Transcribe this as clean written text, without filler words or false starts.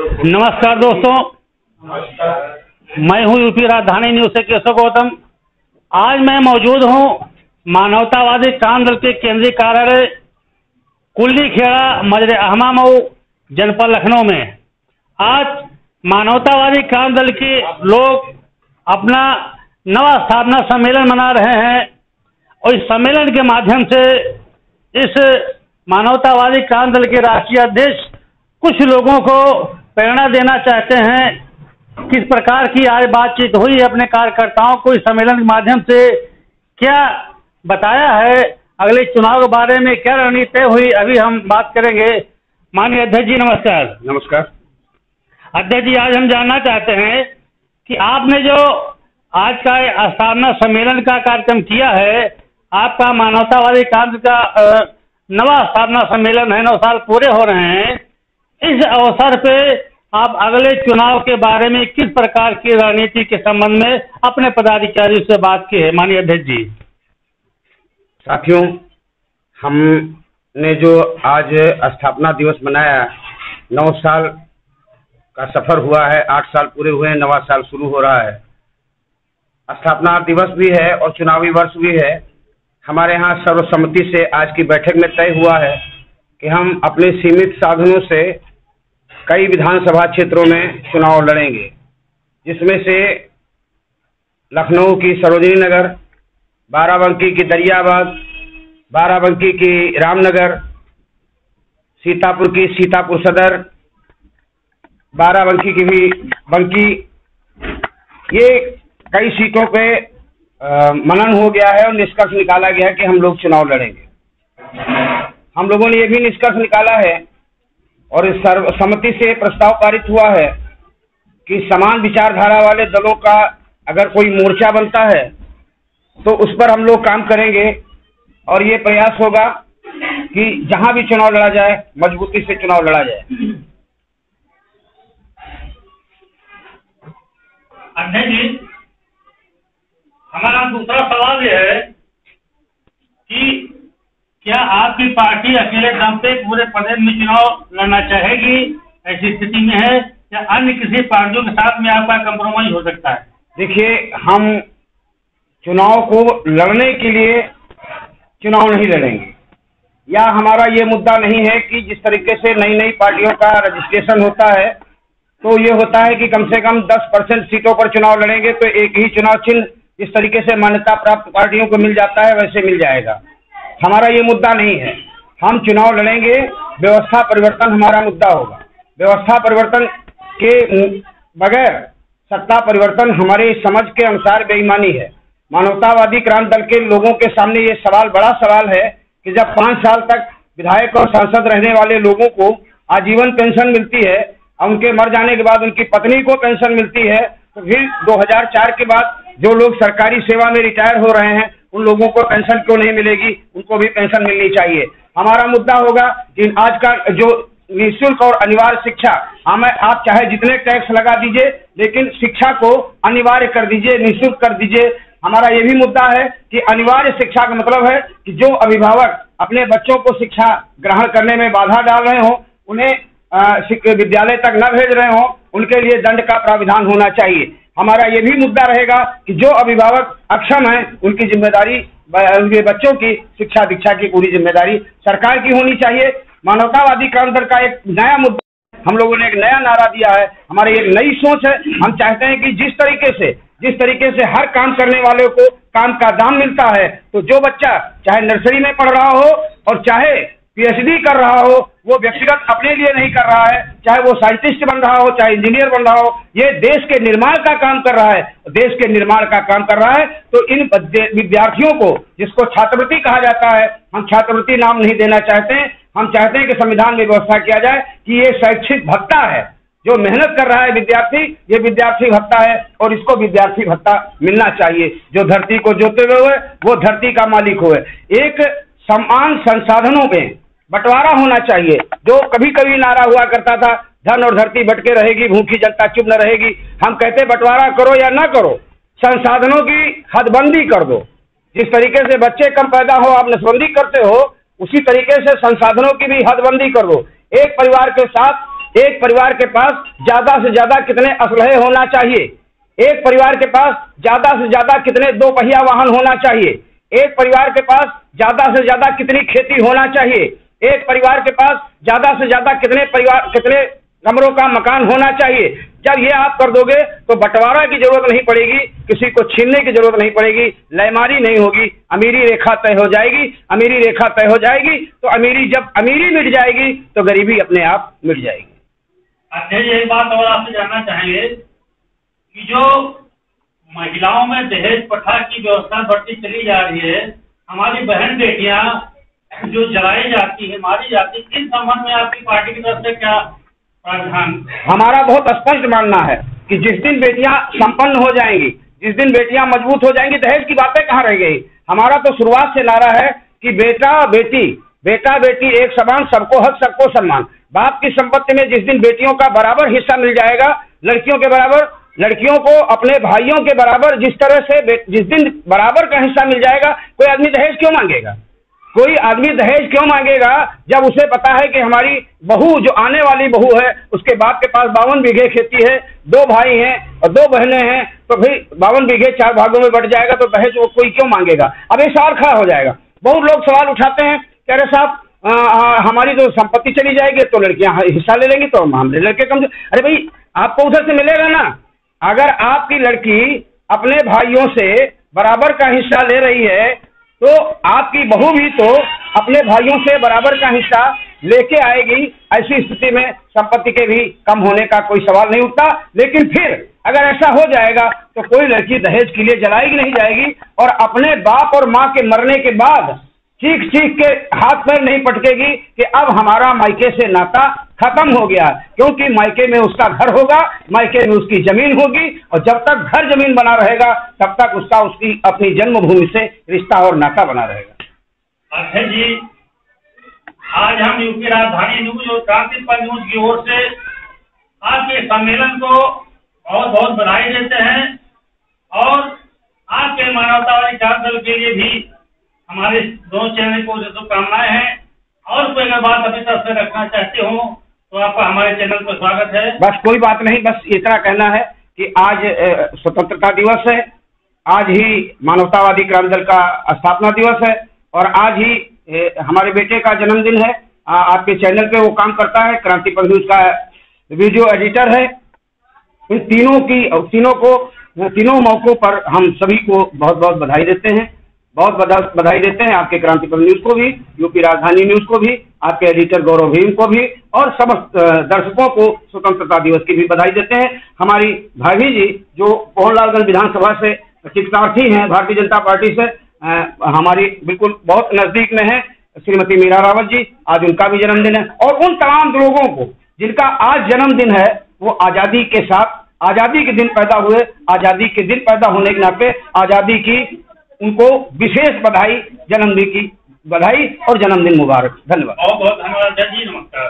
नमस्कार दोस्तों, मैं हूं यूपी राजधानी न्यूज से केशव गौतम। आज मैं मौजूद हूं मानवतावादी क्रांति दल के केंद्रीय कार्यालय कुल्ली खेड़ा मजरे अहमामऊ जनपद लखनऊ में। आज मानवतावादी क्रांति दल के लोग अपना नवा स्थापना सम्मेलन मना रहे हैं और इस सम्मेलन के माध्यम से इस मानवतावादी क्रांति दल के राष्ट्रीय अध्यक्ष कुछ लोगों को प्रेरणा देना चाहते हैं। किस प्रकार की आज बातचीत हुई अपने कार्यकर्ताओं को इस सम्मेलन के माध्यम से, क्या बताया है, अगले चुनाव के बारे में क्या रणनीति तय हुई, अभी हम बात करेंगे। माननीय अध्यक्ष जी नमस्कार। नमस्कार अध्यक्ष जी, आज हम जानना चाहते हैं कि आपने जो आज का स्थापना सम्मेलन का कार्यक्रम किया है, आपका मानवतावादी क्रांति का नवा स्थापना सम्मेलन है, 9 साल पूरे हो रहे हैं। इस अवसर पे आप अगले चुनाव के बारे में किस प्रकार की रणनीति के संबंध में अपने पदाधिकारियों से बात की है? माननीय अध्यक्ष जी। साथियों, हमने जो आज स्थापना दिवस मनाया, 9 साल का सफर हुआ है, 8 साल पूरे हुए हैं, 9वां साल शुरू हो रहा है। स्थापना दिवस भी है और चुनावी वर्ष भी है। हमारे यहाँ सर्वसम्मति से आज की बैठक में तय हुआ है कि हम अपने सीमित साधनों से कई विधानसभा क्षेत्रों में चुनाव लड़ेंगे, जिसमें से लखनऊ की सरोजिनी नगर, बाराबंकी की दरियाबाद, बाराबंकी की रामनगर, सीतापुर की सीतापुर सदर, बाराबंकी की भी बंकी, ये कई सीटों पे मनन हो गया है और निष्कर्ष निकाला गया है कि हम लोग चुनाव लड़ेंगे। हम लोगों ने ये भी निष्कर्ष निकाला है और इस सर्वसम्मति से प्रस्ताव पारित हुआ है कि समान विचारधारा वाले दलों का अगर कोई मोर्चा बनता है तो उस पर हम लोग काम करेंगे और ये प्रयास होगा कि जहां भी चुनाव लड़ा जाए मजबूती से चुनाव लड़ा जाए। अध्यक्ष जी, हमारा दूसरा सवाल यह है कि क्या आपकी पार्टी अकेले दम पे पूरे प्रदेश में चुनाव लड़ना चाहेगी? ऐसी स्थिति में है या अन्य किसी पार्टियों के साथ में आपका कंप्रोमाइज हो सकता है? देखिए, हम चुनाव को लड़ने के लिए चुनाव नहीं लड़ेंगे, या हमारा ये मुद्दा नहीं है कि जिस तरीके से नई नई पार्टियों का रजिस्ट्रेशन होता है तो ये होता है कि कम से कम 10% सीटों पर चुनाव लड़ेंगे तो एक ही चुनाव चिन्ह जिस तरीके से मान्यता प्राप्त पार्टियों को मिल जाता है वैसे मिल जाएगा। हमारा ये मुद्दा नहीं है। हम चुनाव लड़ेंगे, व्यवस्था परिवर्तन हमारा मुद्दा होगा। व्यवस्था परिवर्तन के बगैर सत्ता परिवर्तन हमारे समझ के अनुसार बेईमानी है। मानवतावादी क्रांति दल के लोगों के सामने ये सवाल, बड़ा सवाल है कि जब 5 साल तक विधायक और सांसद रहने वाले लोगों को आजीवन पेंशन मिलती है, उनके मर जाने के बाद उनकी पत्नी को पेंशन मिलती है, तो फिर 2004 के बाद जो लोग सरकारी सेवा में रिटायर हो रहे हैं उन लोगों को पेंशन क्यों नहीं मिलेगी? उनको भी पेंशन मिलनी चाहिए। हमारा मुद्दा होगा कि आज का जो निःशुल्क और अनिवार्य शिक्षा, हमें आप चाहे जितने टैक्स लगा दीजिए लेकिन शिक्षा को अनिवार्य कर दीजिए, निःशुल्क कर दीजिए। हमारा ये भी मुद्दा है कि अनिवार्य शिक्षा का मतलब है कि जो अभिभावक अपने बच्चों को शिक्षा ग्रहण करने में बाधा डाल रहे हो, उन्हें विद्यालय तक न भेज रहे हो, उनके लिए दंड का प्राविधान होना चाहिए। हमारा ये भी मुद्दा रहेगा कि जो अभिभावक अक्षम है उनकी जिम्मेदारी, उनके बच्चों की शिक्षा दीक्षा की पूरी जिम्मेदारी सरकार की होनी चाहिए। मानवतावादी क्रांति दल का एक नया मुद्दा, हम लोगों ने एक नया नारा दिया है, हमारी एक नई सोच है। हम चाहते हैं कि जिस तरीके से हर काम करने वाले को काम का दाम मिलता है, तो जो बच्चा चाहे नर्सरी में पढ़ रहा हो और चाहे पीएचडी कर रहा हो, वो व्यक्तिगत अपने लिए नहीं कर रहा है, चाहे वो साइंटिस्ट बन रहा हो, चाहे इंजीनियर बन रहा हो, ये देश के निर्माण का काम कर रहा है, देश के निर्माण का काम कर रहा है। तो इन विद्यार्थियों को, जिसको छात्रवृत्ति कहा जाता है, हम छात्रवृत्ति नाम नहीं देना चाहते हैं। हम चाहते हैं कि संविधान में व्यवस्था किया जाए कि ये शैक्षिक भत्ता है, जो मेहनत कर रहा है विद्यार्थी, ये विद्यार्थी भत्ता है और इसको विद्यार्थी भत्ता मिलना चाहिए। जो धरती को जोते हुए वो धरती का मालिक हुए। एक समान संसाधनों में बंटवारा होना चाहिए। जो कभी कभी नारा हुआ करता था, धन और धरती बंटके रहेगी, भूखी जनता चुप न रहेगी। हम कहते बंटवारा करो या ना करो, संसाधनों की हदबंदी कर दो। जिस तरीके से बच्चे कम पैदा हो आप नसबंदी करते हो, उसी तरीके से संसाधनों की भी हदबंदी कर दो। एक परिवार के साथ एक परिवार के पास ज्यादा से ज्यादा कितने असलहे होना चाहिए, एक परिवार के पास ज्यादा से ज्यादा कितने 2 पहिया वाहन होना चाहिए, एक परिवार के पास ज्यादा से ज्यादा कितनी खेती होना चाहिए, एक परिवार के पास ज्यादा से ज्यादा कितने कमरों का मकान होना चाहिए। जब ये आप कर दोगे तो बंटवारा की जरूरत नहीं पड़ेगी, किसी को छीनने की जरूरत नहीं पड़ेगी, लयमारी नहीं होगी, अमीरी रेखा तय हो जाएगी। अमीरी रेखा तय हो जाएगी तो जब अमीरी मिट जाएगी तो गरीबी अपने आप मिट जाएगी। अध्यक्ष, एक बात और आपसे जानना चाहेंगे कि जो महिलाओं में दहेज प्रथा की व्यवस्था बढ़ती चली जा रही है, हमारी बहन बेटियां जो जलाई जाती है, मारी जाती है, किस संबंध में आपकी पार्टी की तरफ से क्या प्रावधान? हमारा बहुत स्पष्ट मानना है कि जिस दिन बेटियां संपन्न हो जाएंगी, जिस दिन बेटियां मजबूत हो जाएंगी, दहेज की बातें कहाँ रह गई। हमारा तो शुरुआत से नारा है कि बेटा बेटी एक समान, सबको हक सबको सम्मान। बाप की संपत्ति में जिस दिन बेटियों का बराबर हिस्सा मिल जाएगा, लड़कियों के बराबर, लड़कियों को अपने भाइयों के बराबर, जिस तरह से जिस दिन बराबर का हिस्सा मिल जाएगा, कोई आदमी दहेज क्यों मांगेगा? कोई आदमी दहेज क्यों मांगेगा जब उसे पता है कि हमारी बहू, जो आने वाली बहू है, उसके बाप के पास 52 बीघे खेती है, 2 भाई हैं और 2 बहनें हैं, तो भाई 52 बीघे 4 भागों में बढ़ जाएगा, तो दहेज वो कोई क्यों मांगेगा? अब ये सवाल खड़ा हो जाएगा। बहुत लोग सवाल उठाते हैं, कह रहे साहब हमारी जो संपत्ति चली जाएगी तो लड़कियां हिस्सा ले लेंगी, तो हम लड़के कम। अरे भाई, आपको उधर से मिलेगा ना। अगर आपकी लड़की अपने भाइयों से बराबर का हिस्सा ले रही है तो आपकी बहू भी तो अपने भाइयों से बराबर का हिस्सा लेके आएगी। ऐसी स्थिति में संपत्ति के भी कम होने का कोई सवाल नहीं उठता। लेकिन फिर अगर ऐसा हो जाएगा तो कोई लड़की दहेज के लिए जलाएगी नहीं जाएगी, और अपने बाप और माँ के मरने के बाद चीख के हाथ पैर नहीं पटकेगी कि अब हमारा मायके से नाता खत्म हो गया, क्योंकि मायके में उसका घर होगा, मायके में उसकी जमीन होगी, और जब तक घर जमीन बना रहेगा तब तक उसकी अपनी जन्मभूमि से रिश्ता और नाता बना रहेगा। अध्यक्ष जी, आज हम यूपी राजधानी न्यूज और क्रांतिपथ न्यूज की ओर से आपके सम्मेलन को बहुत बहुत बधाई देते हैं, और आपके मानवतावादी छात्र दल के लिए भी हमारे दोनों चैनल को शुभकामनाएं हैं। और कोई अगर बात अभी तक से रखना चाहते हो तो आपका हमारे चैनल पर स्वागत है। बस कोई बात नहीं, बस इतना कहना है कि आज स्वतंत्रता दिवस है, आज ही मानवतावादी क्रांति दल का स्थापना दिवस है, और आज ही हमारे बेटे का जन्मदिन है। आपके चैनल पे वो काम करता है, क्रांतिपथ न्यूज का वीडियो एडिटर है। इन तीनों मौकों पर हम सभी को बहुत बहुत बधाई देते हैं, बधाई देते हैं आपके क्रांतिपथ न्यूज को भी, यूपी राजधानी न्यूज को भी, आपके एडिटर गौरव भीम को भी, और समस्त दर्शकों को स्वतंत्रता दिवस की भी बधाई देते हैं। हमारी भाभी जी जो मोहनलालगंज विधानसभा से टिकटार्थी हैं भारतीय जनता पार्टी से, हमारी बिल्कुल बहुत नजदीक में है, श्रीमती मीरा रावत जी, आज उनका भी जन्मदिन है। और उन तमाम लोगों को जिनका आज जन्मदिन है, वो आजादी के साथ, आजादी के दिन पैदा हुए, आजादी के दिन पैदा होने के नाते आजादी की उनको विशेष बधाई, जन्मदिन की बधाई और जन्मदिन मुबारक। धन्यवाद। बहुत बहुत धन्यवाद जी, नमस्कार।